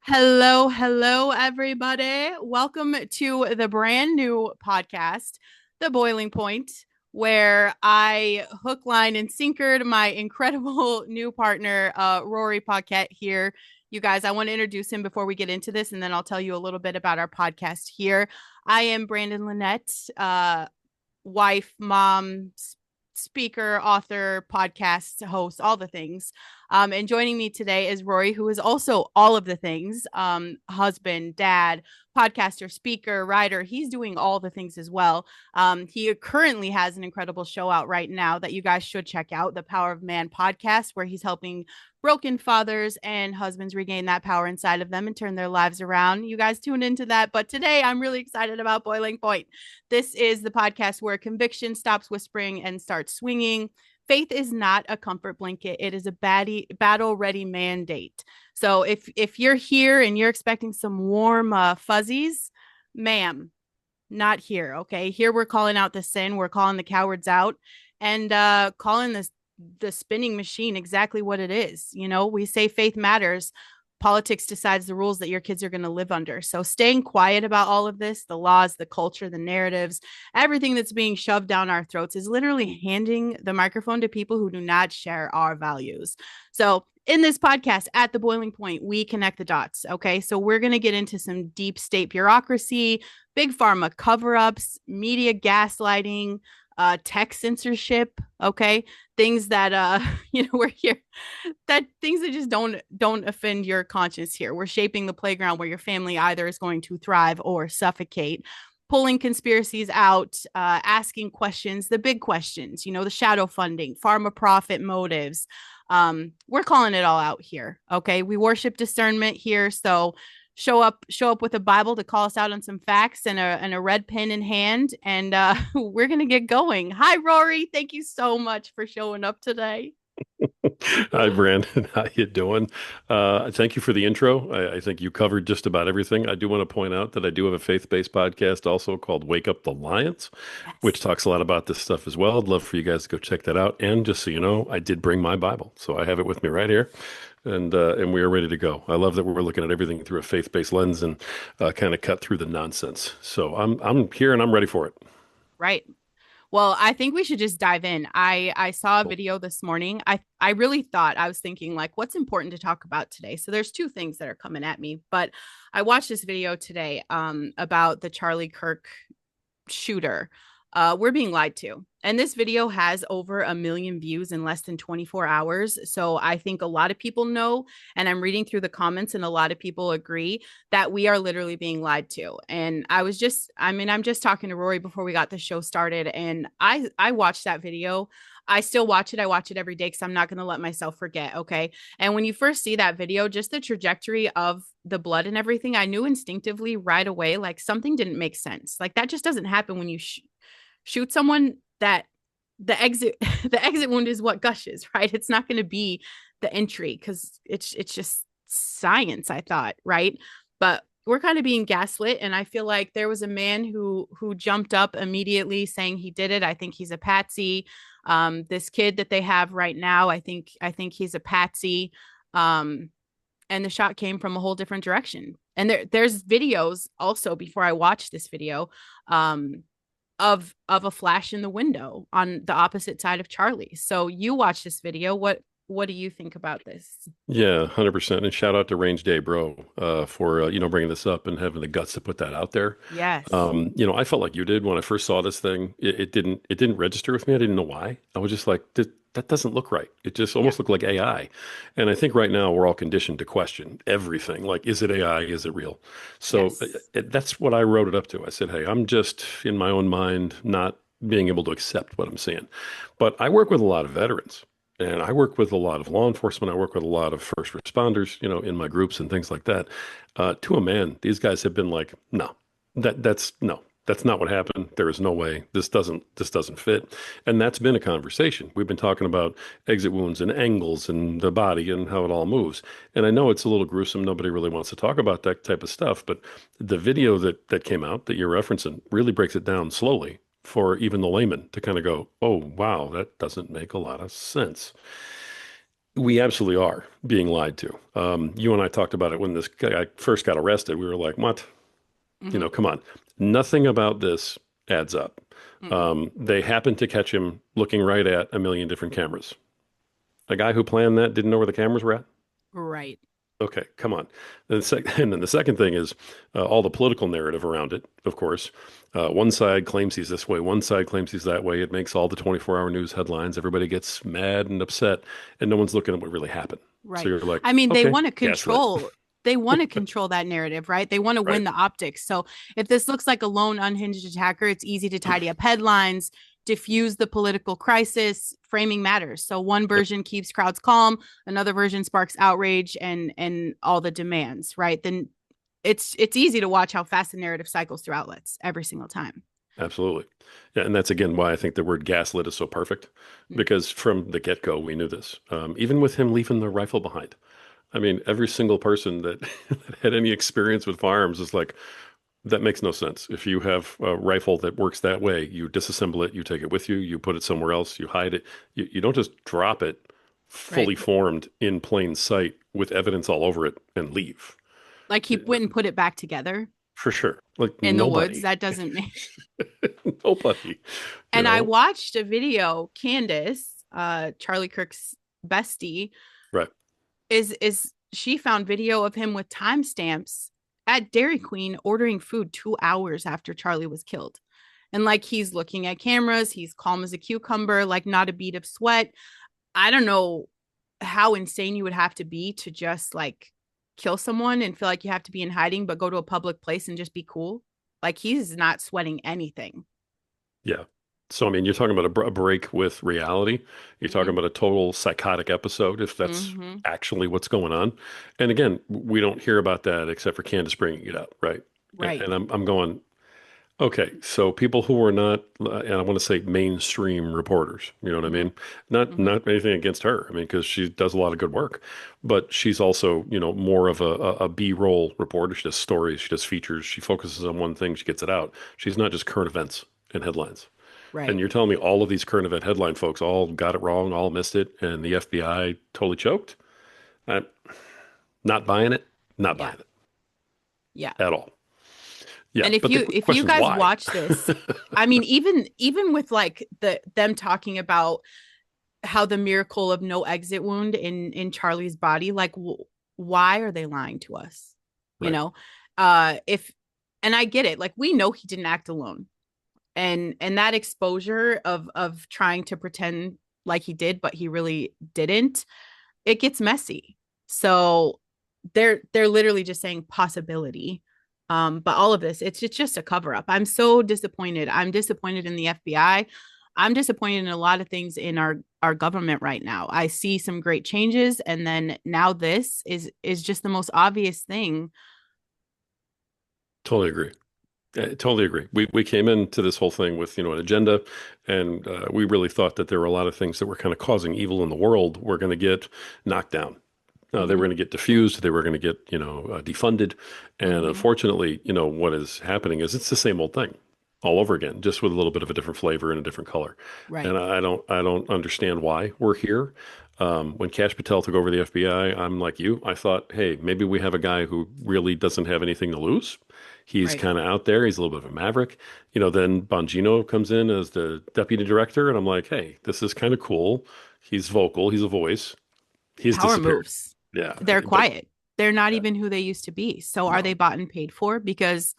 Hello, hello, everybody. Welcome to the brand new podcast, The Boiling Point, where I hook, line, and sinkered my incredible new partner, Rory Paquette, here. You guys, I want to introduce him before we get into this, and then I'll tell you a little bit about our podcast here. I am Brandon Lynette, wife, mom, speaker, author, podcast host, all the things. And joining me today is Rory, who is also all of the things, husband, dad, podcaster, speaker, writer. He's doing all the things as well. He currently has an incredible show out right now that you guys should check out, the Power of Man podcast, where he's helping broken fathers and husbands regain that power inside of them and turn their lives around. You guys tune into that. But today I'm really excited about Boiling Point. This is the podcast where conviction stops whispering and starts swinging. Faith is not a comfort blanket. It is a battle ready mandate. So if you're here and you're expecting some warm fuzzies, ma'am, not here. Okay. Here we're calling out the sin. We're calling the cowards out and calling the spinning machine exactly what it is. You know, we say faith matters. Politics decides the rules that your kids are going to live under. So staying quiet about all of this, the laws, the culture, the narratives, everything that's being shoved down our throats is literally handing the microphone to people who do not share our values. So in this podcast at the boiling point, we connect the dots. Okay. So we're going to get into some deep state bureaucracy, big pharma cover-ups, media gaslighting, tech censorship, okay, things that we're here, that things that just don't offend your conscience. Here we're shaping the playground where your family either is going to thrive or suffocate, pulling conspiracies out, asking questions, the big questions, the shadow funding, pharma profit motives. We're calling it all out here. Okay, we worship discernment here, so show up with a Bible to call us out on some facts and a red pen in hand, and we're gonna get going. Hi, Rory. Thank you so much for showing up today. Hi, Brandon. How you doing? Thank you for the intro. I think you covered just about everything. I do want to point out that I do have a faith-based podcast also called Wake Up the Lions, which Yes. talks a lot about this stuff as well. I'd love for you guys to go check that out. And just so you know, I did bring my Bible, so I have it with me right here, and we are ready to go. I love that we're looking at everything through a faith-based lens and kind of cut through the nonsense. So I'm here and I'm ready for it. Right. Well, I think we should just dive in. I saw a Cool. video this morning. I really thought, I was thinking, like, what's important to talk about today? So there's two things that are coming at me, but I watched this video today about the Charlie Kirk shooter. We're being lied to. And this video has over 1 million views in less than 24 hours. So I think a lot of people know, and I'm reading through the comments, and a lot of people agree that we are literally being lied to. And I'm just talking to Rory before we got the show started, and I watched that video. I still watch it. I watch it every day because I'm not going to let myself forget. Okay. And when you first see that video, just the trajectory of the blood and everything, I knew instinctively right away, like something didn't make sense. Like that just doesn't happen when you shoot someone. That the exit the exit wound is what gushes, right? It's not going to be the entry because it's just science, I thought, right? But we're kind of being gaslit, and I feel like there was a man who jumped up immediately saying he did it. I think he's a patsy. This kid that they have right now, I think he's a patsy. um and the shot came from a whole different direction. And there's videos also before I watched this video, um of a flash in the window on the opposite side of Charlie. So you watch this video. What do you think about this? Yeah, 100%. And shout out to Range Day Bro for bringing this up and having the guts to put that out there. Yes. I felt like you did when I first saw this thing. It didn't register with me. I didn't know why. I was just like, that doesn't look right. It just Yeah. almost looked like AI. And I think right now we're all conditioned to question everything. Like, is it AI? Is it real? So Yes. that's what I wrote it up to. I said, hey, I'm just in my own mind not being able to accept what I'm seeing. But I work with a lot of veterans. And I work with a lot of law enforcement. I work with a lot of first responders, in my groups and things like that. To a man, these guys have been like, no, that's not what happened. There is no way. This doesn't fit. And that's been a conversation. We've been talking about exit wounds and angles and the body and how it all moves. And I know it's a little gruesome. Nobody really wants to talk about that type of stuff. But the video that came out that you're referencing really breaks it down slowly for even the layman to kind of go, oh, wow, that doesn't make a lot of sense. We absolutely are being lied to. You and I talked about it when this guy first got arrested. We were like, what? Mm-hmm. Come on. Nothing about this adds up. Mm-mm. They happened to catch him looking right at a million different cameras. A guy who planned that didn't know where the cameras were at. Right. Okay, come on. And then the second thing is all the political narrative around it, of course. One side claims he's this way, one side claims he's that way. It makes all the 24-hour news headlines. Everybody gets mad and upset, and no one's looking at what really happened. So Right. you're like, I mean, okay, gaslit. they want to control that narrative, right? They want to Right. win the optics. So if this looks like a lone unhinged attacker, it's easy to tidy up headlines, diffuse the political crisis, framing matters. So one Yep, version keeps crowds calm, another version sparks outrage and all the demands, right? Then it's easy to watch how fast the narrative cycles through outlets every single time. absolutely. Yeah, and that's again why I think the word gaslit is so perfect, Mm. because from the get-go we knew this. Even with him leaving the rifle behind. I mean, every single person that, that had any experience with firearms is like, that makes no sense. If you have a rifle that works that way, you disassemble it, you take it with you, you put it somewhere else, you hide it. You don't just drop it Right. fully formed in plain sight with evidence all over it and leave. Like he went and put it back together For sure. Like in the woods. nobody, That doesn't make. nobody, you And I know? watched a video, Candace, Charlie Kirk's bestie, Right. is she found video of him with timestamps at Dairy Queen ordering food 2 hours after Charlie was killed. And like he's looking at cameras, he's calm as a cucumber, like not a bead of sweat. I don't know how insane you would have to be to just like kill someone and feel like you have to be in hiding, but go to a public place and just be cool. Like he's not sweating anything. Yeah. So, I mean, you're talking about a break with reality. You're talking Mm-hmm. about a total psychotic episode, if that's Mm-hmm. actually what's going on. And again, we don't hear about that except for Candace bringing it up, right? Right. And I'm going, okay, so people who are not, and I want to say mainstream reporters, you know what I Mm-hmm. mean? Not Mm-hmm. not anything against her. I mean, because she does a lot of good work, but she's also, more of a B-roll reporter. She does stories, she does features, she focuses on one thing, she gets it out. She's not just current events and headlines. And Right. you're telling me all of these current event headline folks all got it wrong, all missed it, and the FBI totally choked? I'm not buying it, not Yeah. buying it Yeah. at all. Yeah, And if but the you question is guys why? watch this, I mean, even with like them talking about how the miracle of no exit wound in Charlie's body, like why are they lying to us? You Right. know, if and I get it, like we know he didn't act alone, and that exposure of trying to pretend like he did, but he really didn't, it gets messy. So they're literally just saying possibility. But all of this, it's just a cover up. I'm so disappointed. I'm disappointed in the FBI. I'm disappointed in a lot of things in our government right now. I see some great changes, and then now this is just the most obvious thing. Totally agree. I totally agree. We came into this whole thing with, an agenda, and we really thought that there were a lot of things that were kind of causing evil in the world were going to get knocked down. They Mm-hmm, were going to get diffused. They were going to get, defunded. And mm-hmm. unfortunately, what is happening is it's the same old thing all over again, just with a little bit of a different flavor and a different color. Right, And I don't understand why we're here. When Kash Patel took over the FBI, I'm like you. I thought, hey, maybe we have a guy who really doesn't have anything to lose. He's right. kind of out there. He's a little bit of a maverick. Then Bongino comes in as the deputy director, and I'm like, hey, this is kind of cool. He's vocal. He's a voice. He's Power disappeared. moves. Yeah, They're but quiet. They're not yeah, even who they used to be. So are they no, bought and paid for? Because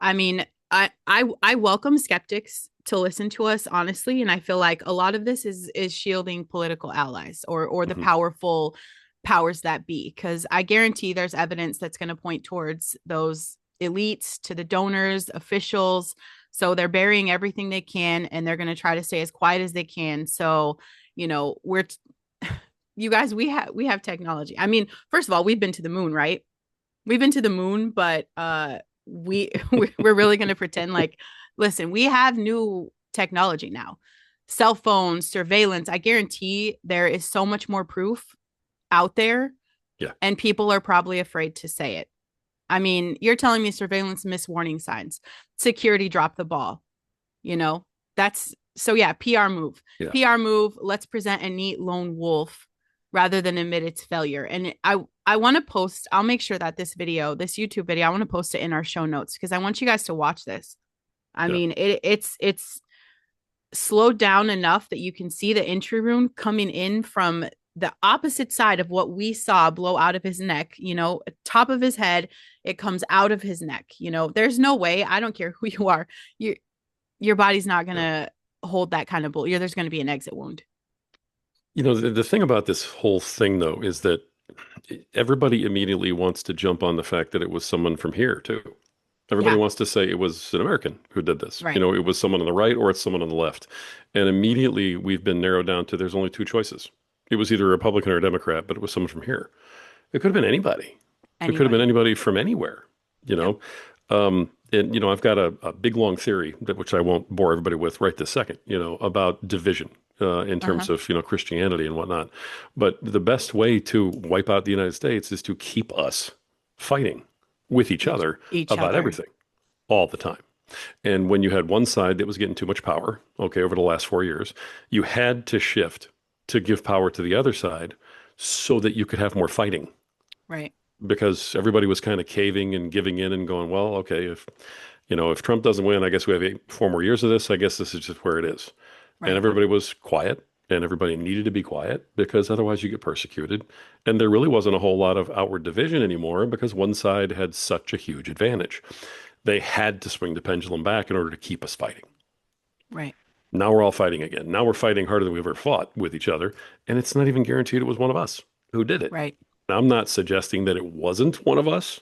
I mean, I welcome skeptics to listen to us honestly, and I feel like a lot of this is shielding political allies or the hmm powerful powers that be. Because I guarantee there's evidence that's going to point towards those elites, to the donors, officials. So they're burying everything they can, and they're going to try to stay as quiet as they can. So we're you guys, we have technology. I mean, first of all, we've been to the moon, right? We've been to the moon, but we we're really going to pretend like, listen, we have new technology now. Cell phones, surveillance. I guarantee there is so much more proof out there, yeah, and people are probably afraid to say it. I mean, you're telling me surveillance missed warning signs, security dropped the ball, you know? That's so yeah, PR move. yeah. PR move, let's present a neat lone wolf rather than admit its failure. And I want to post, I'll make sure that this YouTube video, I want to post it in our show notes because I want you guys to watch this. I Yeah. mean, it's slowed down enough that you can see the entry wound coming in from the opposite side of what we saw blow out of his neck, top of his head, it comes out of his neck. There's no way, I don't care who you are, your body's not going Yeah. to hold that kind of bullet. There's going to be an exit wound. The thing about this whole thing, though, is that everybody immediately wants to jump on the fact that it was someone from here, too. Everybody Yeah, wants to say it was an American who did this. right. It was someone on the right or it's someone on the left. And immediately we've been narrowed down to there's only two choices. It was either a Republican or a Democrat, but it was someone from here. It could have been anybody. It could have been Anybody. anybody from anywhere, you Yep. know. I've got a big long theory that which I won't bore everybody with right this second, about division in Uh-huh. terms of Christianity and whatnot. But the best way to wipe out the United States is to keep us fighting with each Each other each about other. everything all the time. And when you had one side that was getting too much power, okay, over the last 4 years, you had to shift to give power to the other side so that you could have more fighting Right. because everybody was kind of caving and giving in and going, well, okay, if Trump doesn't win, I guess we have 4 more years of this. I guess this is just where it is. And Right. everybody was quiet and everybody needed to be quiet because otherwise you get persecuted. And there really wasn't a whole lot of outward division anymore because one side had such a huge advantage. They had to swing the pendulum back in order to keep us fighting. Right. Now we're all fighting again. Now we're fighting harder than we've ever fought with each other. And it's not even guaranteed it was one of us who did it. Right. I'm not suggesting that it wasn't one of us.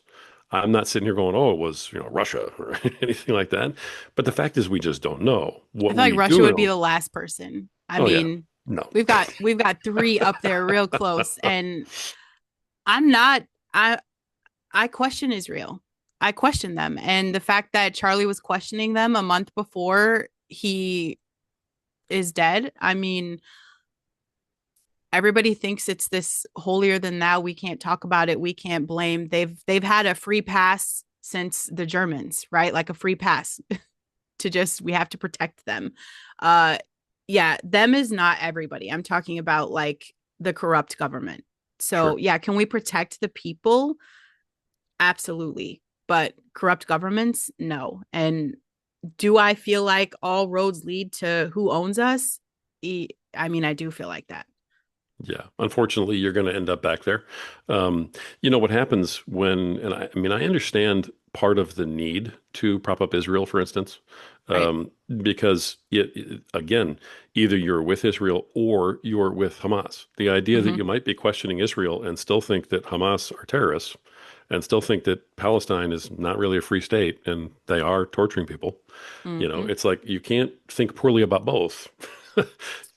I'm not sitting here going, oh, it was, Russia or anything like that. But the fact is we just don't know. I What feel like we Russia do would be know, the last person. I oh yeah, mean, no. we've got three up there real close. And I'm not I question Israel. I question them. And the fact that Charlie was questioning them a month before he is dead, I mean, everybody thinks it's this holier than thou. We can't talk about it. We can't blame. They've had a free pass since the Germans, right? Like a free pass to just we have to protect them. Uh yeah, them is not everybody. I'm talking about like the corrupt government. So, Sure. yeah, can we protect the people? Absolutely. But corrupt governments, no. And do I feel like all roads lead to who owns us? I mean, I do feel like that. Yeah, unfortunately, you're going to end up back there. What happens and I mean, I understand part of the need to prop up Israel, for instance, Right. because again, either you're with Israel or you're with Hamas. The idea that Mm-hmm. you might be questioning Israel and still think that Hamas are terrorists and still think that Palestine is not really a free state and they are torturing people, Mm-hmm. it's like you can't think poorly about both.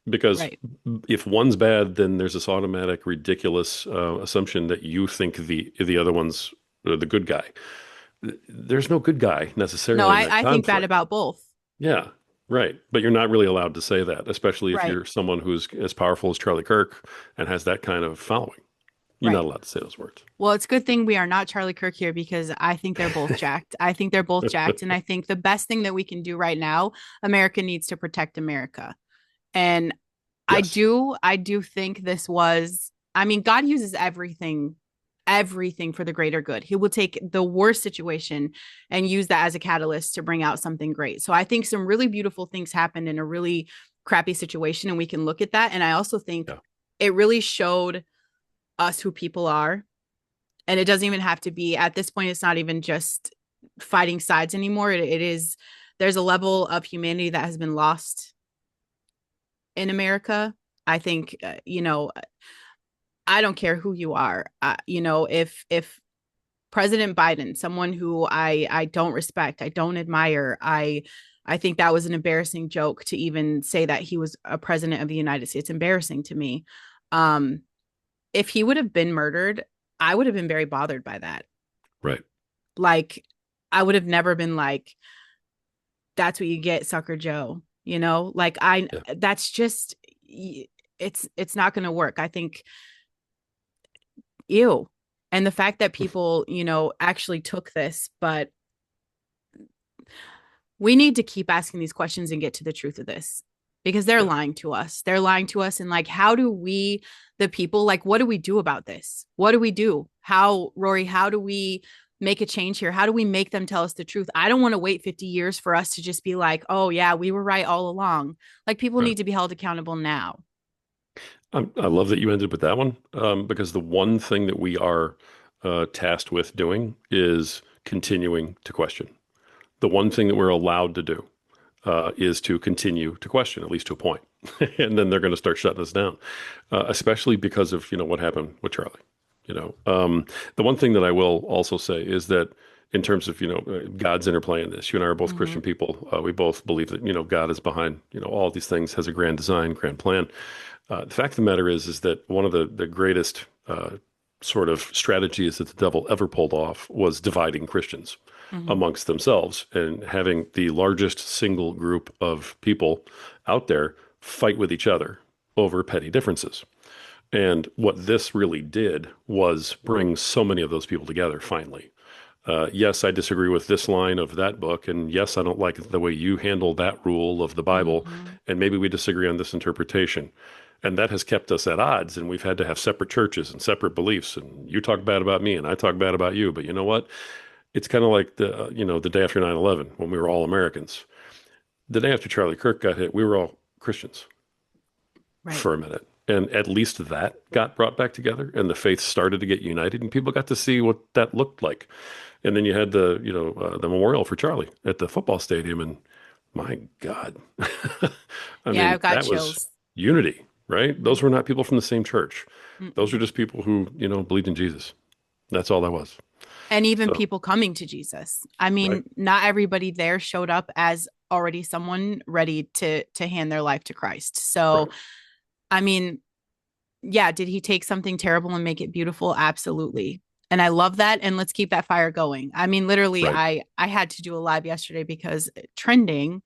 Because Right. if one's bad, then there's this automatic, ridiculous assumption that you think the other one's the good guy. There's no good guy No, necessarily in that I think bad conflict. about both. Yeah, right. But you're not really allowed to say that, especially if Right. you're someone who's as powerful as Charlie Kirk and has that kind of following. You're not Right. allowed to say those words. Well, it's a good thing we are not Charlie Kirk here because I think they're both jacked. I think they're both jacked. And I think the best thing that we can do right now, America needs to protect America. And Yes. I do think this was, I mean, God uses everything for the greater good. He will take the worst situation and use that as a catalyst to bring out something great. So I think some really beautiful things happened in a really crappy situation, and we can look at that. And I also think Yeah. it really showed us who people are. And it doesn't even have to be at this point, it's not even just fighting sides anymore. It is, there's a level of humanity that has been lost in America. I think, I don't care who you are. If President Biden, someone who I don't respect, I don't admire, I think that was an embarrassing joke to even say that he was a president of the United States. It's embarrassing to me. Um, if he would have been murdered, I would have been very bothered by that. Right. Like, I would have never been like, that's what you get, sucker Joe. Like Yeah. that's just, it's not going to work. I think, ew. And the fact that people, actually took this, but we need to keep asking these questions and get to the truth of this. because they're Yeah. lying to us. They're lying to us. And like, how do we, the people, like, what do we do about this? What do we do? How, Rory, how do we make a change here? How do we make them tell us the truth? I don't want to wait 50 years for us to just be like, oh, yeah, we were right all along. Like, people Right. need to be held accountable now. I love that you ended with that one, because the one thing that we are tasked with doing is continuing to question. The one thing that we're allowed to do is to continue to question, at least to a point. And then they're going to start shutting us down, especially because of, what happened with Charlie. The one thing that I will also say is that in terms of, God's interplay in this, you and I are both Mm-hmm. Christian people. We both believe that, God is behind, all these things, has a grand design, grand plan. The fact of the matter is that one of the greatest sort of strategies that the devil ever pulled off was dividing Christians Mm-hmm. amongst themselves and having the largest single group of people out there fight with each other over petty differences. And what this really did was bring so many of those people together finally. Yes, I disagree with this line of that book. And yes, I don't like the way you handle that rule of the Bible. Mm-hmm. And maybe we disagree on this interpretation. And that has kept us at odds. And we've had to have separate churches and separate beliefs. And you talk bad about me and I talk bad about you. But you know what? It's kind of like the day after 9/11 when we were all Americans. The day after Charlie Kirk got hit, we were all Christians Right. for a minute. And at least that got brought back together and the faith started to get united and people got to see what that looked like. And then you had the memorial for Charlie at the football stadium. And my God, I Yeah, mean, I've got that was chills. unity, right? Those were not people from the same church. Those Mm-mm. were just people who, believed in Jesus. That's all that was. And even So, people coming to Jesus. I right, mean, not everybody there showed up as already someone ready to hand their life to Christ. So, right. I mean, yeah, did he take something terrible and make it beautiful? Absolutely. And I love that, and let's keep that fire going. I mean, literally, Right. I had to do a live yesterday because trending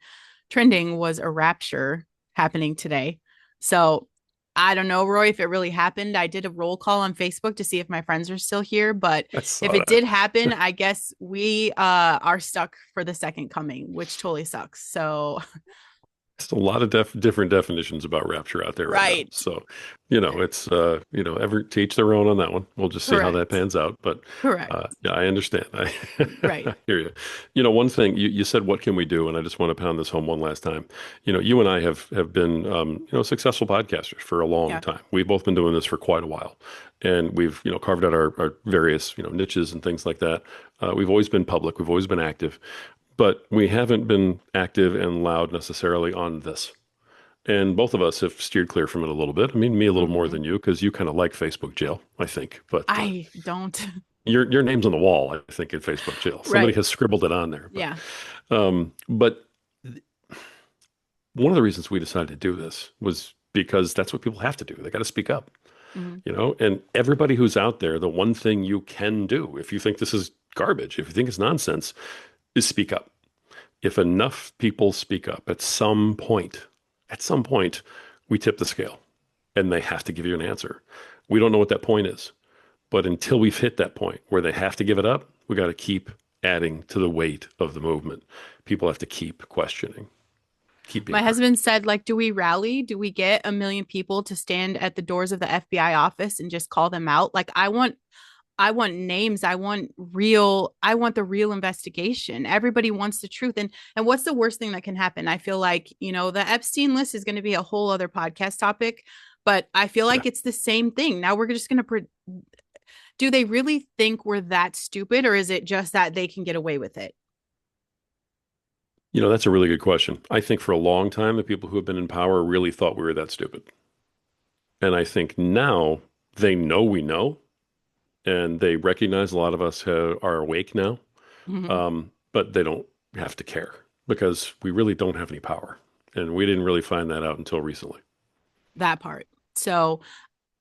was a rapture happening today. So I don't know, Roy, if it really happened. I did a roll call on Facebook to see if my friends are still here, but I if saw it that. did happen, I guess we are stuck for the second coming, which totally sucks. So There's a lot of different definitions about rapture out there right now. right. So, it's every to each their own on that one. We'll just see how that Correct. pans out. But Correct. yeah, I understand. Right. I hear you. One thing you said, what can we do? And I just want to pound this home one last time. You and I have been successful podcasters for a long Yeah. time. We've both been doing this for quite a while, and we've carved out our various niches and things like that. We've always been public. We've always been active. But we haven't been active and loud necessarily on this. And both of us have steered clear from it a little bit. I mean, me a little more Mm-hmm. than you because you kind of like Facebook jail, I think. But I don't. your name's on the wall, I think, in Facebook jail. Somebody Right. has scribbled it on there. Yeah. But one of the reasons we decided to do this was because that's what people have to do. They got to speak up, Mm-hmm. And everybody who's out there, the one thing you can do if you think this is garbage, if you think it's nonsense, is speak up. If enough people speak up at some point, we tip the scale and they have to give you an answer. We don't know what that point is, but until we've hit that point where they have to give it up, we got to keep adding to the weight of the movement. People have to keep questioning, keep being My heard. husband said, like, do we rally? Do we get 1 million people to stand at the doors of the FBI office and just call them out? Like, I want names. I want the real investigation. Everybody wants the truth. And what's the worst thing that can happen? I feel like, the Epstein list is going to be a whole other podcast topic, but I feel Yeah. like it's the same thing. Now we're just going to do they really think we're that stupid, or is it just that they can get away with it? That's a really good question. I think for a long time, the people who have been in power really thought we were that stupid. And I think now they know we know, and they recognize a lot of us are awake now. Mhm. But they don't have to care because we really don't have any power. And we didn't really find that out until recently. That part. So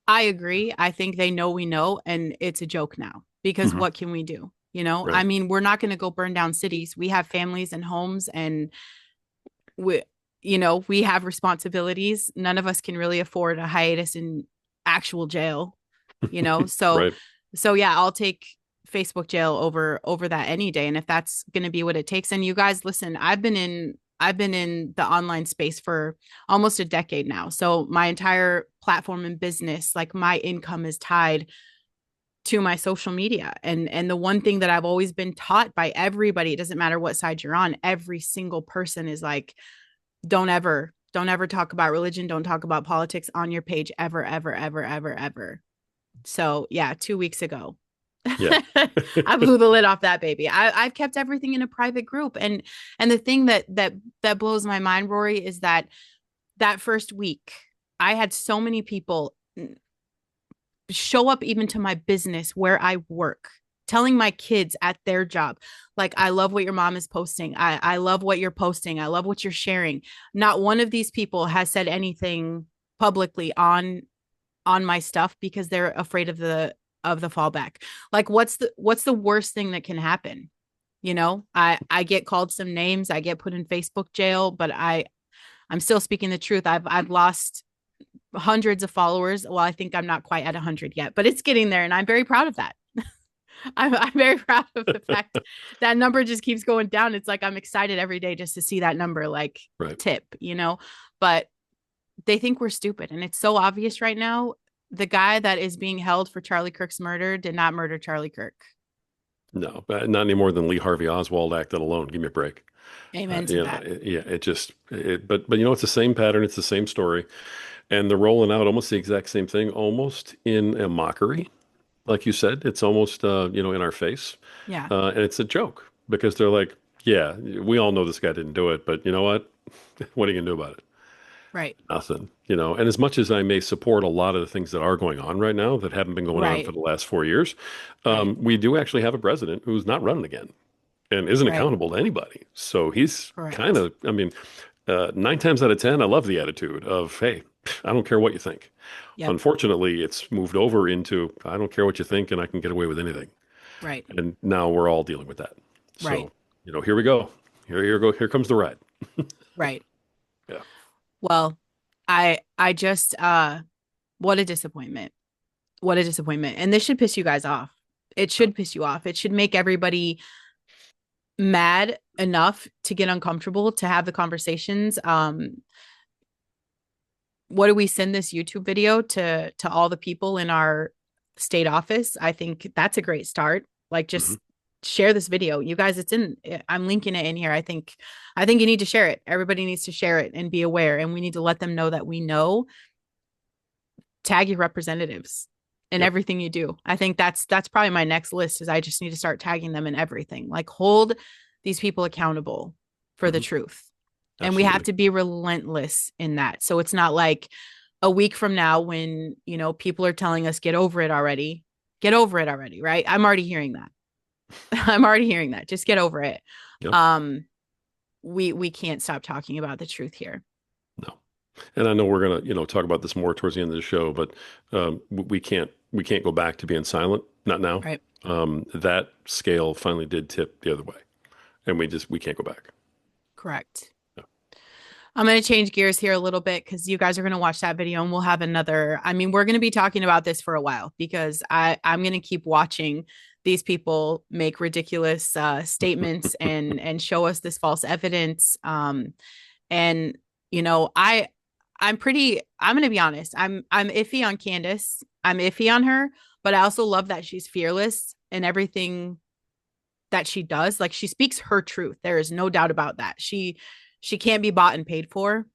I agree. I think they know we know, and it's a joke now because Hmm. what can we do? I Right. mean, we're not going to go burn down cities. We have families and homes, and we, we have responsibilities. None of us can really afford a hiatus in actual jail, So, Right. so yeah, I'll take Facebook jail over that any day. And if that's going to be what it takes, and you guys, listen, I've been in I've been in the online space for almost a decade now. So my entire platform and business, like my income is tied to my social media. And the one thing that I've always been taught by everybody, it doesn't matter what side you're on, every single person is like, don't ever talk about religion, don't talk about politics on your page ever, ever, ever, ever, ever. So yeah, 2 weeks ago, Yeah. I blew the lid off that baby. I've kept everything in a private group, and the thing that blows my mind, Rory, is that first week, I had so many people show up even to my business where I work, telling my kids at their job, like, I love what your mom is posting. I love what you're posting. I love what you're sharing. Not one of these people has said anything publicly on my stuff because they're afraid of the fallback. Like, what's the worst thing that can happen? I get called some names, I get put in Facebook jail, but I'm still speaking the truth. I've lost hundreds of followers. Well, I think I'm not quite at 100 yet, but it's getting there, and I'm very proud of that. I'm very proud of the fact that number just keeps going down. It's like I'm excited every day just to see that number like Right. tip. But they think we're stupid, and it's so obvious right now. The guy that is being held for Charlie Kirk's murder did not murder Charlie Kirk. No, not any more than Lee Harvey Oswald acted alone. Give me a break. Amen to that. Yeah, but it's the same pattern. It's the same story. And they're rolling out almost the exact same thing, almost in a mockery. Like you said, it's almost, in our face. Yeah. And it's a joke because they're like, yeah, we all know this guy didn't do it, but you know what? What are you going to do about it? Right. Nothing, And as much as I may support a lot of the things that are going on right now that haven't been going on for Right. the last 4 years, Right. we do actually have a president who's not running again and isn't Right. accountable to anybody. So he's kind Correct. of, I mean, 9 times out of 10, I love the attitude of, hey, I don't care what you think. Yep. Unfortunately, it's moved over into, I don't care what you think and I can get away with anything. Right. And now we're all dealing with that. Right. So, here we go. Here comes the ride. Right. Yeah. Well, I just what a disappointment. What a disappointment. And this should piss you guys off. It should piss you off. It should make everybody mad enough to get uncomfortable to have the conversations. What do we send this YouTube video to all the people in our state office? I think that's a great start. Like, Hmm. just share this video. You guys, I'm linking it in here. I think you need to share it. Everybody needs to share it and be aware, and we need to let them know that we know. Tag your representatives in Yep. everything you do. I think that's probably my next list, is I just need to start tagging them in everything. Like, hold these people accountable for the Hmm. truth. And we have Absolutely. to be relentless in that. So it's not like a week from now when, people are telling us get over it already. Get over it already, right? I'm already hearing that. I'm already hearing that. Just get over it. Yep. Um we can't stop talking about the truth here. No. And I know we're gonna, talk about this more towards the end of the show, but we can't go back to being silent. Not now. Right. That scale finally did tip the other way, and we can't go back. Correct. Yeah. I'm going to change gears here a little bit because you guys are going to watch that video, and we'll have another. I mean, we're going to be talking about this for a while because I'm going to keep watching these people make ridiculous statements and show us this false evidence. And I'm going to be honest. I'm iffy on Candace. I'm iffy on her, but I also love that she's fearless in everything that she does. Like, she speaks her truth. There is no doubt about that. She can't be bought and paid for.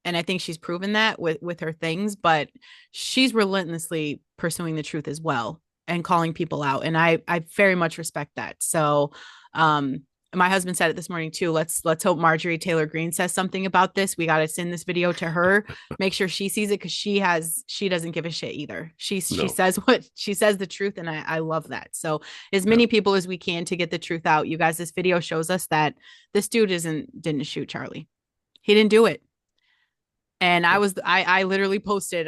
And I think she's proven that with her things, but she's relentlessly pursuing the truth as well and calling people out. And I very much respect that. So my husband said it this morning too. Let's hope Marjorie Taylor Greene says something about this. We got to send this video to her, make sure she sees it, because she doesn't give a shit either. She No. says what she says, the truth, and I love that. So as Yeah. many people as we can to get the truth out. You guys, this video shows us that this dude didn't shoot Charlie. He didn't do it. And Yeah. I literally posted,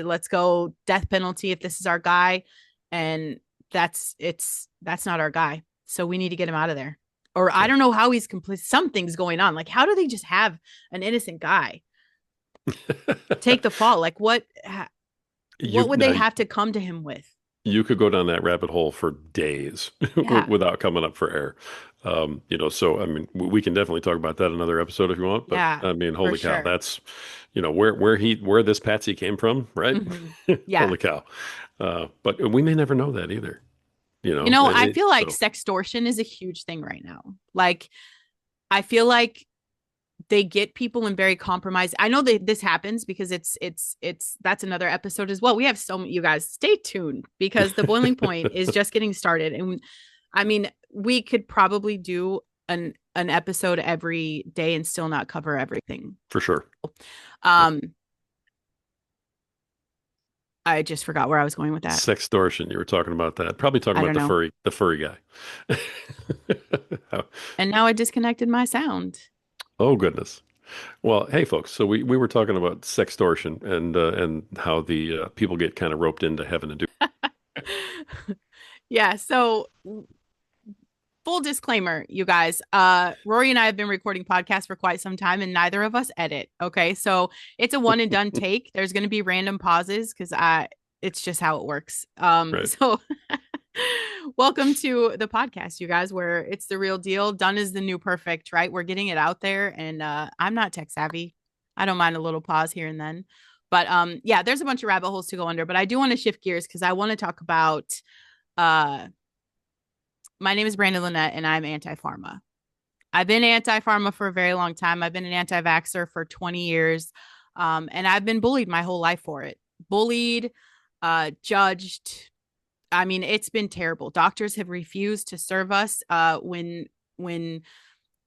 let's go death penalty if this is our guy. And that's not our guy. So we need to get him out of there. Or I Yeah. don't know how he's complete. Something's going on. Like, how do they just have an innocent guy take the fall? Like, what You would now they have to come to him with? You could go down that rabbit hole for days Yeah. without coming up for air. So I mean, we can definitely talk about that another episode if you want. But Yeah, I mean, for holy cow, sure. that's where this Patsy came from, right? Yeah. Holy cow. But we may never know that either. I feel like So sextortion is a huge thing right now. Like, I feel like they get people in very compromised. I know that this happens because it's that's another episode as well. We have so many, you guys stay tuned because the boiling point is just getting started. And I mean, we could probably do an episode every day and still not cover everything. for sure. Um, I just forgot where I was going with that. Sextortion, you were talking about that. Probably talking I about don't know. the furry guy. And now I disconnected my sound. Oh goodness. Well, hey folks, so we were talking about sextortion and how the people get kind of roped into having to do. Yeah, so full disclaimer, you guys, Rory and I have been recording podcasts for quite some time and neither of us edit. Okay. So it's a one and done take. There's going to be random pauses because it's just how it works. Right. So welcome to the podcast, you guys, where it's the real deal. Done is the new perfect, right? We're getting it out there and I'm not tech savvy. I don't mind a little pause here and then. But yeah, there's a bunch of rabbit holes to go under, but I do want to shift gears because I want to talk about uh my name is Brandon Lynette and I'm anti-pharma. I've been anti-pharma for a very long time. I've been an anti-vaxxer for 20 years. And I've been bullied my whole life for it. Bullied, judged. I mean, it's been terrible. Doctors have refused to serve us. When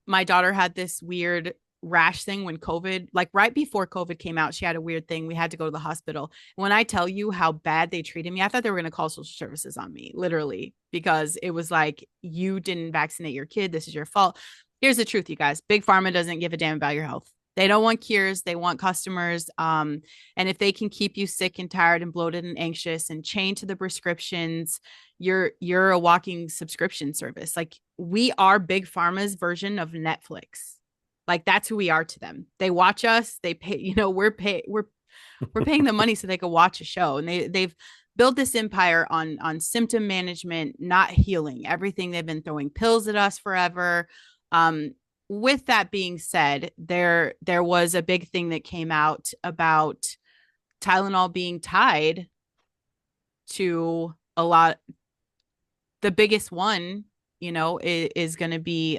my daughter had this weird rash thing when COVID, like right before COVID came out, she had a weird thing. We had to go to the hospital. When I tell you how bad they treated me, I thought they were going to call social services on me, literally, because it was like, you didn't vaccinate your kid. This is your fault. Here's the truth, you guys. Big Pharma doesn't give a damn about your health. They don't want cures. They want customers. And if they can keep you sick and tired and bloated and anxious and chained to the prescriptions, you're a walking subscription service. Like we are Big Pharma's version of Netflix. Like that's who we are to them. They watch us. They pay. We're paying the money so they could watch a show, and they've built this empire on symptom management, not healing. Everything they've been throwing pills at us forever. Um, with that being said, there was a big thing that came out about Tylenol being tied to a lot. The biggest one, is going to be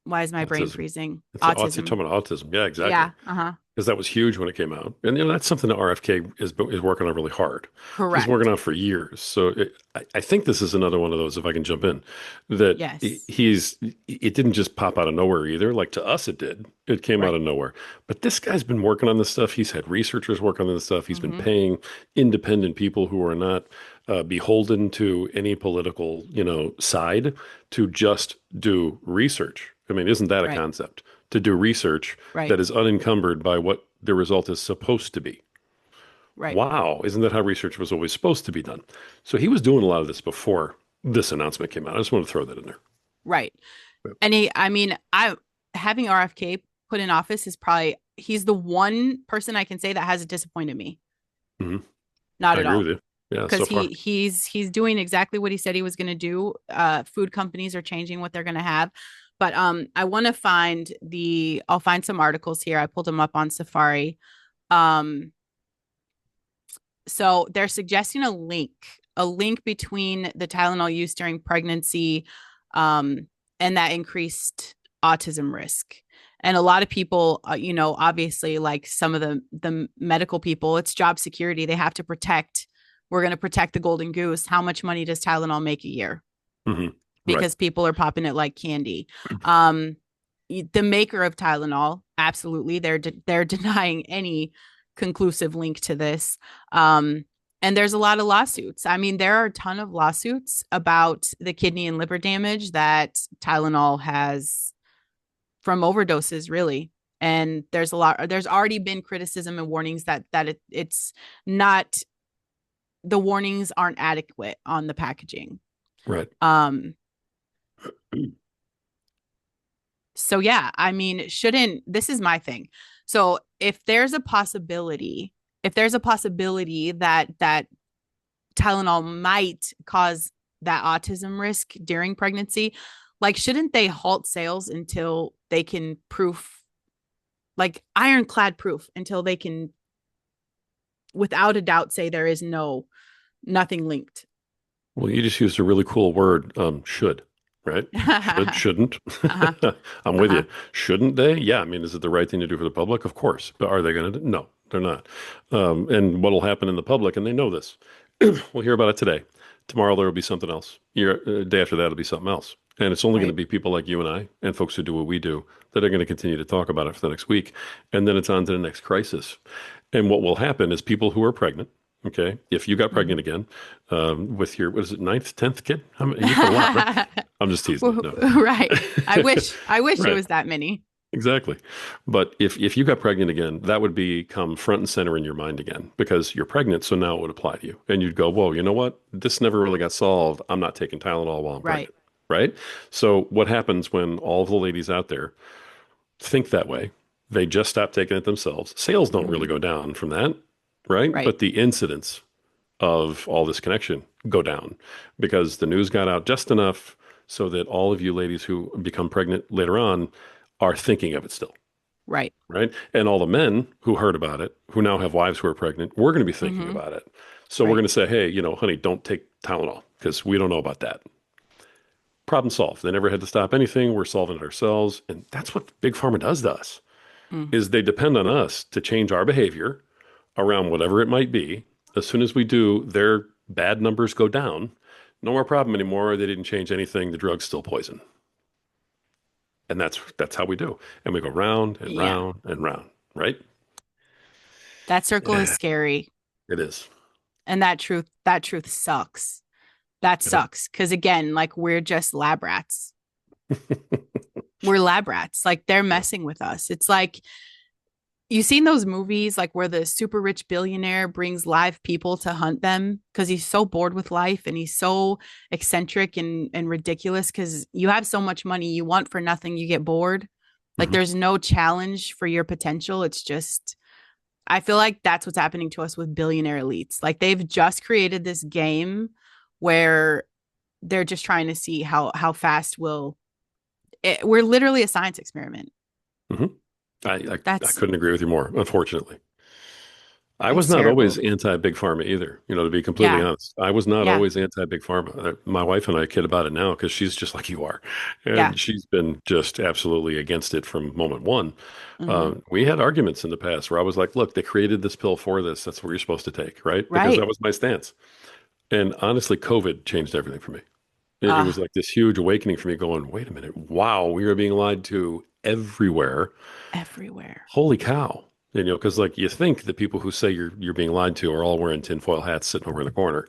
why is my brain Autism. freezing? It's autism, Autism. talking about autism. Yeah, exactly. Yeah. Uh-huh. Because that was huge when it came out, and that's something that RFK is working on really hard. He's Correct. working on for years. So I think this is another one of those. If I can jump in, that Yes. it didn't just pop out of nowhere either. Like to us, it did. It came out Right. of nowhere. But this guy's been working on this stuff. He's had researchers work on this stuff. He's been Mm-hmm. paying independent people who are not beholden to any political, side to just do research. I mean, isn't that a Right. concept? To do research Right. that is unencumbered by what the result is supposed to be. Right. Wow, isn't that how research was always supposed to be done? So he was doing a lot of this before this announcement came out. I just want to throw that in there. Right. And I mean, I having RFK put in office is probably he's the one person I can say that hasn't disappointed me. Hmm. Not I at agree all. with you. Yeah, so Because far. he's doing exactly what he said he was going to do. Food companies are changing what they're going to have, but I want to find I'll find some articles here. I pulled them up on Safari. Um, so they're suggesting a link between the Tylenol use during pregnancy, um, and that increased autism risk. And a lot of people, obviously, like some of the medical people, it's job security. They have to protect. We're going to protect the golden goose. How much money does Tylenol make a year? Hmm. Right. Because people are popping it like candy. Um, the maker of Tylenol, absolutely, they're denying any conclusive link to this. And there's a lot of lawsuits. I mean, there are a ton of lawsuits about the kidney and liver damage that Tylenol has from overdoses, really. And there's already been criticism and warnings that it's not, the warnings aren't adequate on the packaging. Right. Um, so yeah, I mean, shouldn't this is my thing. So if there's a possibility if there's a possibility that Tylenol might cause that autism risk during pregnancy, like shouldn't they halt sales until they can proof, like ironclad proof, until they can without a doubt say there is nothing linked. Well, you just used a really cool word, should, right? Should, Uh-huh. shouldn't. I'm with Uh-huh. you. Shouldn't they? Yeah. I mean, is it the right thing to do for the public? Of course. But are they going to? No, they're not. And what will happen in the public, and they know this. We'll hear about it today. Tomorrow there will be something else. Day after that, it'll be something else. And it's only going to Right. be people like you and I and folks who do what we do that are going to continue to talk about it for the next week. And then it's on to the next crisis. And what will happen is people who are pregnant, okay, if you got Mhm. pregnant again with your, what is it, ninth, 10th kid? How many, you've got a lot, right? I'm just teasing you. No. Right. I wish it Right. was that many. Exactly. But if you got pregnant again, that would become front and center in your mind again because you're pregnant. So now it would apply to you. And you'd go, whoa, you know what? This never really got solved. I'm not taking Tylenol while I'm Right. pregnant. Right. So what happens when all of the ladies out there think that way? They just stop taking it themselves. Sales don't really Mhm. go down from that. Right. Right. But the incidence of all this connection go down because the news got out just enough so that all of you ladies who become pregnant later on are thinking of it still, Right. right? And all the men who heard about it, who now have wives who are pregnant, we're going to be thinking Hmm. about it. So we're Right. going to say, hey, honey, don't take Tylenol because we don't know about that. Problem solved. They never had to stop anything. We're solving it ourselves. And that's what Big Pharma does to us, Mm. is they depend on us to change our behavior around whatever it might be. As soon as we do, their bad numbers go down. No more problem anymore. They didn't change anything. The drug's still poison. And that's how we do. And we go round and Yeah. round and round, right? That circle is Yeah, scary. it is. And that truth sucks. That Yep. sucks. Cause again, like we're just lab rats. We're lab rats. Like they're Yeah. messing with us. It's like you've seen those movies like where the super rich billionaire brings live people to hunt them because he's so bored with life and he's so eccentric and ridiculous because you have so much money you want for nothing, you get bored. Like Mhm. there's no challenge for your potential. It's just I feel like that's what's happening to us with billionaire elites. Like they've just created this game where they're just trying to see how fast we're literally a science experiment. Mhm. I That's couldn't agree with you more, unfortunately. I was it's not always terrible. anti-big pharma either, to be completely Yeah. honest. I was not Yeah. always anti-big pharma. My wife and I kid about it now because she's just like you are. Yeah. And she's been just absolutely against it from moment one. Hmm. We had arguments in the past where I was like, look, they created this pill for this. That's what you're supposed to take, right? Because Right. that was my stance. And honestly, COVID changed everything for me. It was Uh, like this huge awakening for me going, wait a minute, wow, we are being lied to everywhere. everywhere. Holy cow. Because like you think the people who say you're being lied to are all wearing tinfoil hats sitting over in the corner,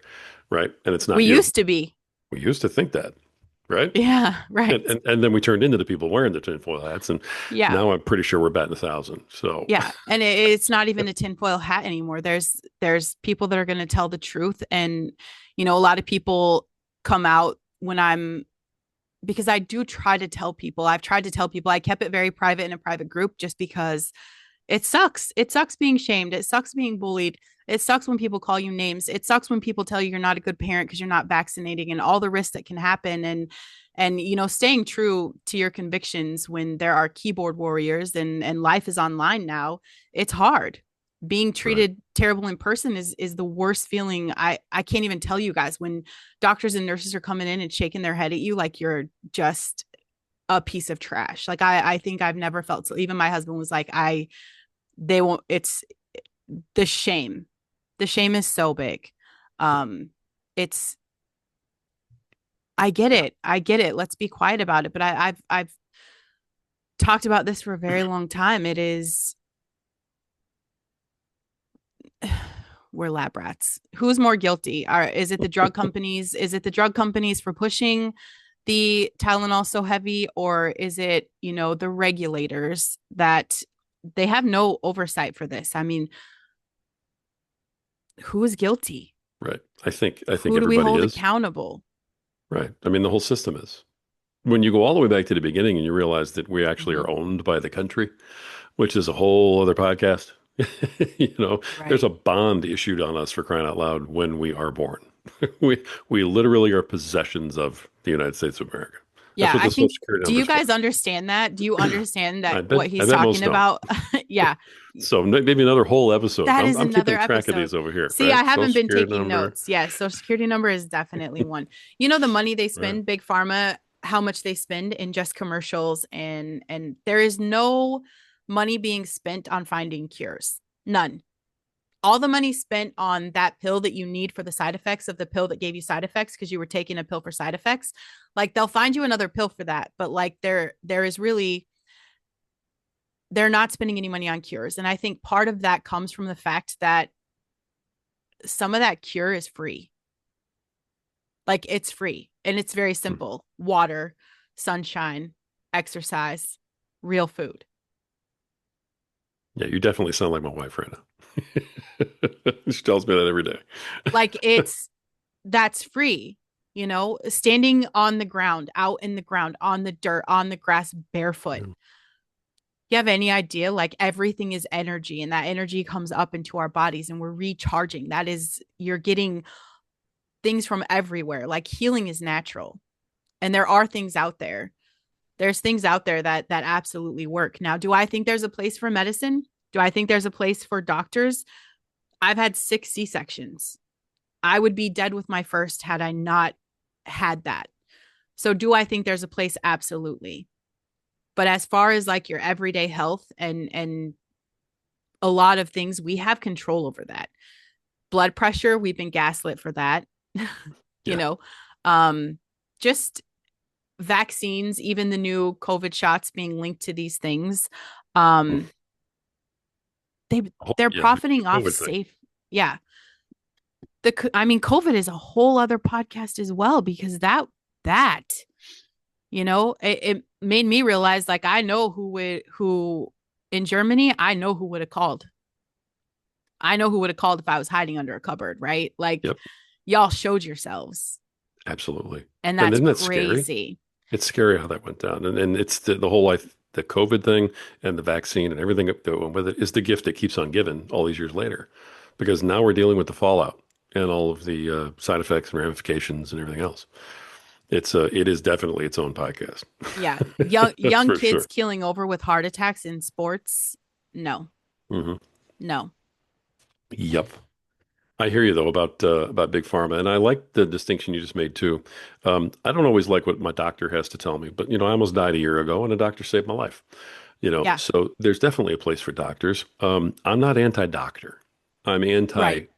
right? And it's We not you. used to be. We used to think that, right? Yeah. And Right. and, and then we turned into the people wearing the tinfoil hats, and Yeah. now I'm pretty sure we're batting 1,000. So, Yeah. And it's not even a tinfoil hat anymore. There's people that are going to tell the truth. And, a lot of people come out when I'm because I do try to tell people. I've tried to tell people. I kept it very private in a private group just because it sucks. It sucks being shamed. It sucks being bullied. It sucks when people call you names. It sucks when people tell you you're not a good parent because you're not vaccinating and all the risks that can happen. And staying true to your convictions when there are keyboard warriors and life is online now, it's hard. Being right, treated terrible in person is the worst feeling. I can't even tell you guys when doctors and nurses are coming in and shaking their head at you like you're just a piece of trash. Like I think I've never felt so. Even my husband was like, they won't. It's the shame. The shame is so big. It's I get yeah, it. I get it. Let's be quiet about it. But I've talked about this for a very long time. It is we're lab rats. Who's more guilty? Is it the drug companies? Is it the drug companies for pushing the Tylenol so heavy, or is it the regulators that they have no oversight for this? I mean, who is guilty? right. I think Who do we everybody hold is accountable? right. I mean, the whole system is. When you go all the way back to the beginning and you realize that we actually Mm-hmm. are owned by the country, which is a whole other podcast. You know, there's Right. a bond issued on us for crying out loud when we are born. We literally are possessions of the United States of America. That's Yeah, what I the Social think, Security do number you is for. guys understand that? Do you understand that what I he's bet talking most don't. about? Yeah, So maybe another whole episode. that is I'm keeping another track of episode. these over here, See, right? I Social haven't been Security taking number. notes. Yes, Social Security number is definitely one. You know the money they Right. spend, Big Pharma, how much they spend in just commercials, and there is no money being spent on finding cures. None. All the money spent on that pill that you need for the side effects of the pill that gave you side effects because you were taking a pill for side effects. Like they'll find you another pill for that, but like there is really, they're not spending any money on cures. And I think part of that comes from the fact that some of that cure is free. Like it's free and it's very Hmm. simple: water, sunshine, exercise, real food. Yeah, you definitely sound like my wife right now. She tells me that every day. Like it's, that's free, you know, standing on the ground, out in the ground, on the dirt, on the grass, barefoot. Yeah. You have any idea? Like everything is energy, and that energy comes up into our bodies and we're recharging. That is, you're getting things from everywhere. Like healing is natural. And there are things out there. There's things out there that absolutely work. Now, do I think there's a place for medicine? Do I think there's a place for doctors? I've had 6 C-sections. I would be dead with my first had I not had that. So do I think there's a place? Absolutely. But as far as like your everyday health and a lot of things, we have control over that. Blood pressure, we've been gaslit for that. you Yeah. know, um, just vaccines, even the new COVID shots being linked to these things. Um, they Oh, they're yeah. The profiting off COVID thing. safe. Yeah. I mean, COVID is a whole other podcast as well because that it made me realize like I know who in Germany, I know who would have called. I know who would have called if I was hiding under a cupboard, right? Like Yep. y'all showed yourselves. Absolutely. And And that's isn't that scary? crazy. It's scary how that went down. And it's the whole life, the COVID thing and the vaccine and everything that went with it is the gift that keeps on giving all these years later. Because now we're dealing with the fallout and all of the side effects and ramifications and everything else. It is definitely its own podcast. Yeah. Young For kids sure. keeling over with heart attacks in sports. No. Hmm. No. Yep. I hear you though about big pharma, and I like the distinction you just made too. I don't always like what my doctor has to tell me, but I almost died a year ago, and a doctor saved my life. Yeah. So there's definitely a place for doctors. I'm not anti-doctor. I'm Right.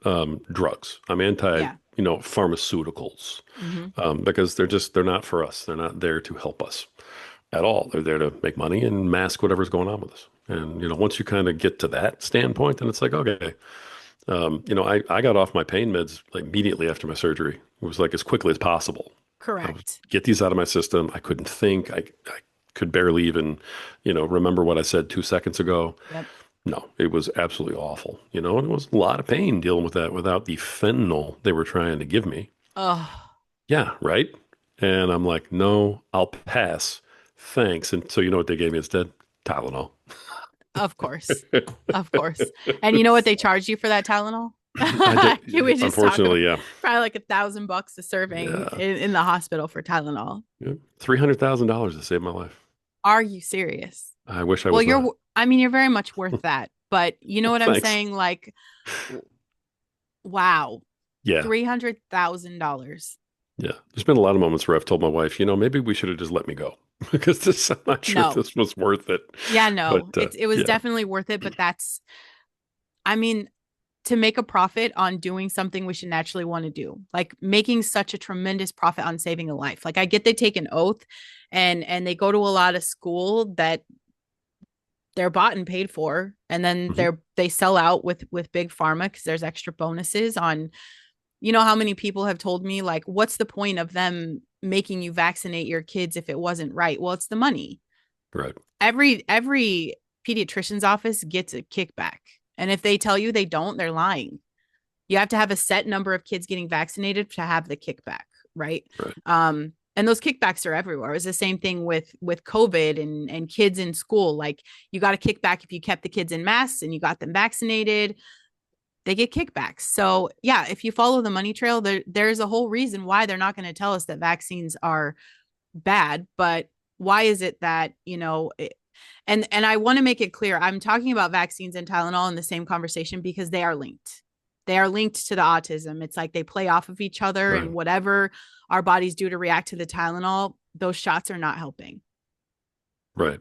anti drugs. I'm anti Yeah. pharmaceuticals Hmm. because they're not for us. They're not there to help us at all. They're there to make money and mask whatever's going on with us. And once you kind of get to that standpoint, then it's like okay. I got off my pain meds like immediately after my surgery. It was like as quickly as possible. I was Correct. get these out of my system. I couldn't think. I could barely even, remember what I said 2 seconds ago. Yep. No, it was absolutely awful. And it was a lot of pain dealing with that without the fentanyl they were trying to give me. Oh, Yeah, right. And I'm like, no, I'll pass. Thanks. And so you know what they gave me instead? Tylenol. of course. Of course. And you know what they charge you for that Tylenol? I did, Can we just talk about unfortunately, yeah. probably like $1,000 a serving Yeah. in the hospital for Tylenol? Yeah. $300,000 to save my life. Are you serious? I wish I Well, was not. I mean, you're very much worth that. But you know what I'm Thanks. saying? Like, wow, Yeah. $300,000. Yeah. There's been a lot of moments where I've told my wife, maybe we should have just let me go because I'm not sure if No. this was worth it. Yeah, But no. It was yeah. definitely worth it, but I mean, to make a profit on doing something we should naturally want to do, like making such a tremendous profit on saving a life. Like I get they take an oath and they go to a lot of school that they're bought and paid for, and then Mhm. they sell out with big pharma because there's extra bonuses on. You know how many people have told me like, what's the point of them making you vaccinate your kids if it wasn't right? Well, it's the money. Right. Every pediatrician's office gets a kickback, and if they tell you they don't, they're lying. You have to have a set number of kids getting vaccinated to have the kickback, right? Right. And And those kickbacks are everywhere. It's the same thing with COVID and kids in school. Like you got a kickback if you kept the kids in masks and you got them vaccinated, they get kickbacks. So yeah, if you follow the money trail, there's a whole reason why they're not going to tell us that vaccines are bad. But why is it that, and I want to make it clear, I'm talking about vaccines and Tylenol in the same conversation because they are linked. They are linked to the autism. It's like they play off of each other, Right. and whatever our bodies do to react to the Tylenol, those shots are not helping. Right.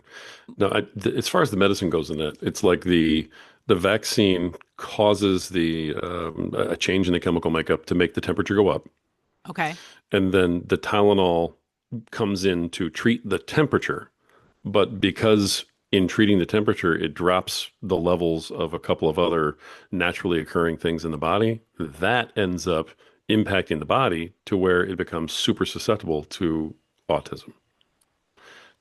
Now, as far as the medicine goes in that, it's like the vaccine causes a change in the chemical makeup to make the temperature go up, Okay. and then the Tylenol comes in to treat the temperature. But because in treating the temperature, it drops the levels of a couple of other naturally occurring things in the body, that ends up impacting the body to where it becomes super susceptible to autism.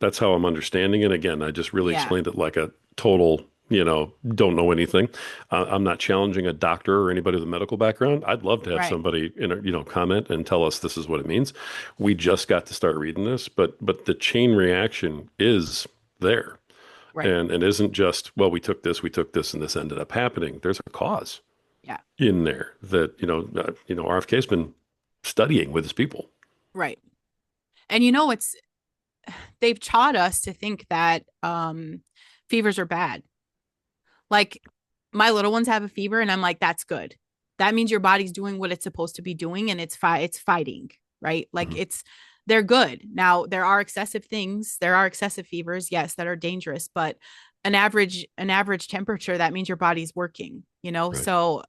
That's how I'm understanding it. Again, I just really Yeah. explained it like a total, don't know anything. I'm not challenging a doctor or anybody with a medical background. I'd love to have Right. somebody, comment and tell us this is what it means. We just got to start reading this, but the chain reaction is there, Right. and isn't just, well, we took this, and this ended up happening. There's a cause Yeah. in there that RFK has been studying with his people. Right. And it's they've taught us to think that fevers are bad. Like my little ones have a fever and I'm like, that's good. That means your body's doing what it's supposed to be doing and it's fighting, right? Like Mhm. they're good. Now there are excessive things, there are excessive fevers, yes, that are dangerous, but an average temperature, that means your body's working, Right. So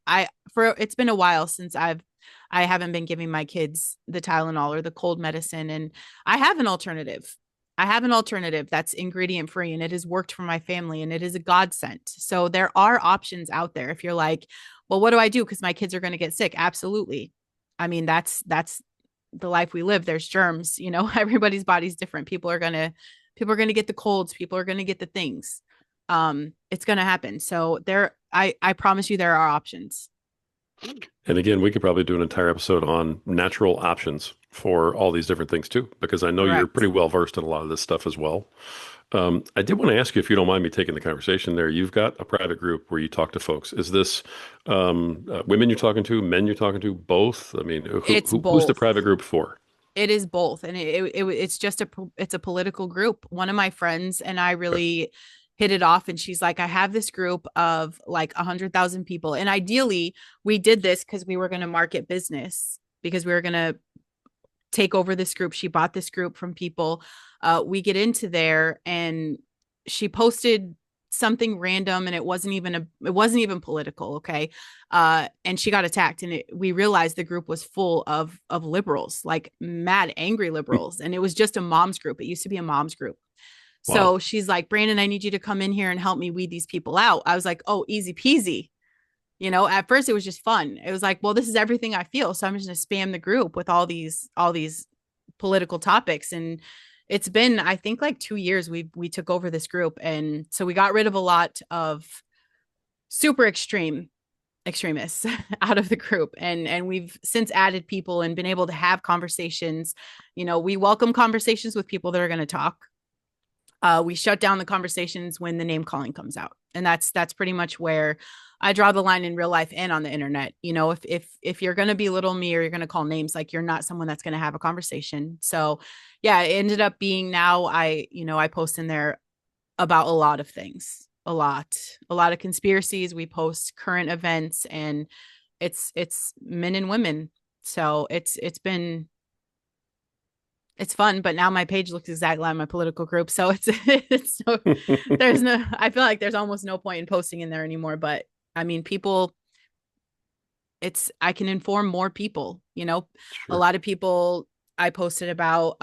it's been a while since I haven't been giving my kids the Tylenol or the cold medicine, and I have an alternative. I have an alternative that's ingredient free and it has worked for my family and it is a godsend. So there are options out there. If you're like, well, what do I do? Because my kids are going to get sick. Absolutely. I mean, that's the life we live. There's germs, everybody's body's different. People are gonna get the colds, people are gonna get the things. It's gonna happen. So I promise you there are options. And again, we could probably do an entire episode on natural options for all these different things too, because I know you're pretty Correct. well versed in a lot of this stuff as well. I did want to ask you if you don't mind me taking the conversation there. You've got a private group where you talk to folks. Is this women you're talking to, men you're talking to, both? I mean, It's who's the both. private group for? It is both, and it's just it's a political group. One of my friends and I Okay. really hit it off, and she's like, I have this group of like 100,000 people, and ideally we did this because we were going to market business, because we were going to take over this group. She bought this group from people. We get into there and she posted something random and it wasn't even political. Okay. And she got attacked and we realized the group was full of liberals, like mad, angry liberals. And it was just a mom's group. It used to be a mom's group. Wow. So she's like, Brandon, I need you to come in here and help me weed these people out. I was like, oh, easy peasy. At first it was just fun. It was like, well, this is everything I feel. So I'm just going to spam the group with all these political topics. And it's been, I think, like 2 years we took over this group. And so we got rid of a lot of super extremists out of the group. And we've since added people and been able to have conversations. We welcome conversations with people that are going to talk. We shut down the conversations when the name calling comes out, and that's pretty much where I draw the line in real life and on the internet. If you're going to belittle me or you're going to call names, like, you're not someone that's going to have a conversation. So yeah, it ended up being, now I post in there about a lot of things, a lot of conspiracies. We post current events, and it's men and women. So it's fun, but now my page looks exactly like my political group. So it's so there's no, I feel like there's almost no point in posting in there anymore. But I mean, people, I can inform more people, a Sure. lot of people. I posted about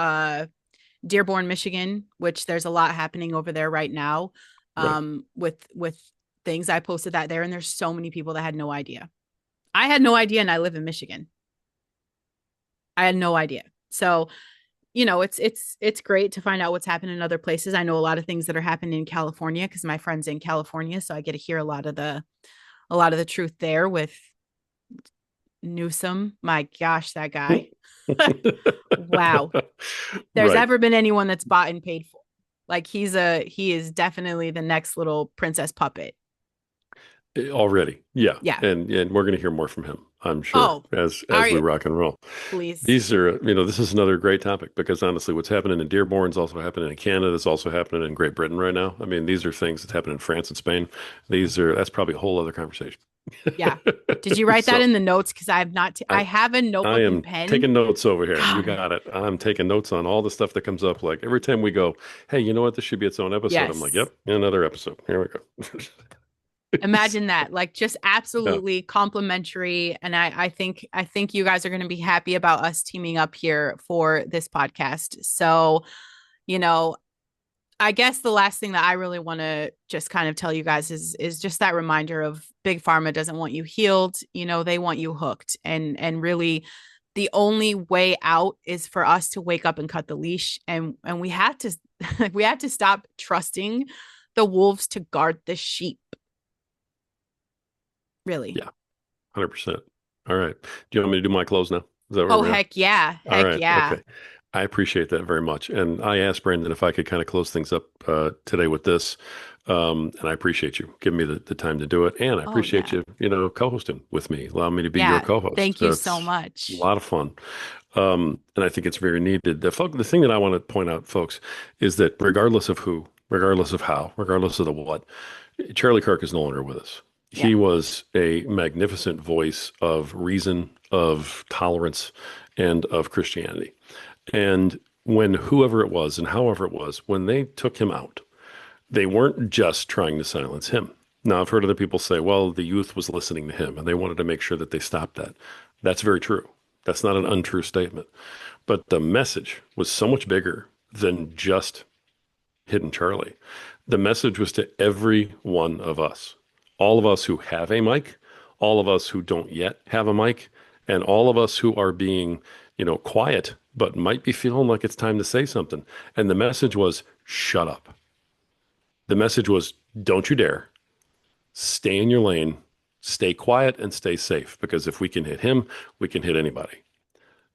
Dearborn, Michigan, which there's a lot happening over there right now. Right. With things, I posted that there, and there's so many people that had no idea. I had no idea, and I live in Michigan. I had no idea. So it's great to find out what's happening in other places. I know a lot of things that are happening in California because my friend's in California, so I get to hear a lot of the truth there with Newsom, my gosh, that guy. Wow. There's Right. ever been anyone that's bought and paid for. Like he is definitely the next little princess puppet. Already. Yeah. Yeah. And we're going to hear more from him, I'm sure, Oh, as are we you? rock and roll. Please. These are, this is another great topic because honestly, what's happening in Dearborn is also happening in Canada. It's also happening in Great Britain right now. I mean, these are things that happen in France and Spain. That's probably a whole other conversation. Yeah. Did you write that So in the notes? Because I have not. I I, have a I notebook and am pen. taking notes over here. You God. got it. I'm taking notes on all the stuff that comes up. Like every time we go, hey, you know what? This should be its own episode. I'm like, Yes. yep, another episode. Here we go. Imagine that. Like just Yeah. absolutely complimentary. And I think you guys are going to be happy about us teaming up here for this podcast. So, you know, I guess the last thing that I really want to just kind of tell you guys is just that reminder of big pharma doesn't want you healed, they want you hooked. And really the only way out is for us to wake up and cut the leash, and we have to we have to stop trusting the wolves to guard the sheep, really. Yeah. 100%. All right. Do you want me to do my close now? Is that where Oh, we are? heck yeah. All Heck right. yeah. Okay. I appreciate that very much. And I asked Brandon if I could kind of close things up today with this. And I appreciate you giving me the time to do it. And I Oh appreciate yeah. you, co-hosting with me, allow me to be your Yeah. co-host. Thank you so That's a much. lot of fun. And I think it's very needed. The thing that I want to point out, folks, is that regardless of who, regardless of how, regardless of the what, Charlie Kirk is no longer with us. Yeah. He was a magnificent voice of reason, of tolerance, and of Christianity. And when whoever it was and however it was, when they took him out, they weren't just trying to silence him. Now, I've heard other people say, well, the youth was listening to him and they wanted to make sure that they stopped that. That's very true. That's not an untrue statement. But the message was so much bigger than just Hidden Charlie. The message was to every one of us, all of us who have a mic, all of us who don't yet have a mic, and all of us who are being, quiet, but might be feeling like it's time to say something. And the message was, shut up. The message was, don't you dare. Stay in your lane, stay quiet, and stay safe. Because if we can hit him, we can hit anybody.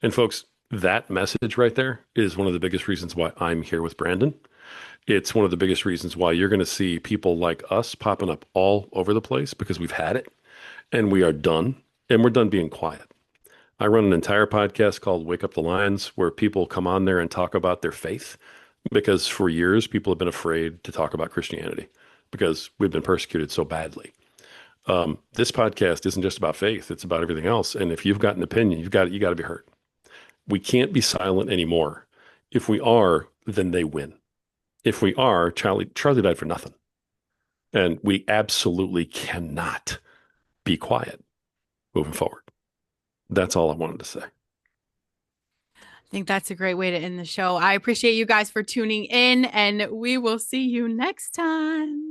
And folks, that message right there is one of the biggest reasons why I'm here with Brandon. It's one of the biggest reasons why you're going to see people like us popping up all over the place because we've had it and we are done and we're done being quiet. I run an entire podcast called Wake Up the Lions where people come on there and talk about their faith because for years people have been afraid to talk about Christianity because we've been persecuted so badly. This podcast isn't just about faith; it's about everything else. And if you've got an opinion, you got to be heard. We can't be silent anymore. If we are, then they win. If we are, Charlie died for nothing. And we absolutely cannot be quiet moving forward. That's all I wanted to say. I think that's a great way to end the show. I appreciate you guys for tuning in, and we will see you next time.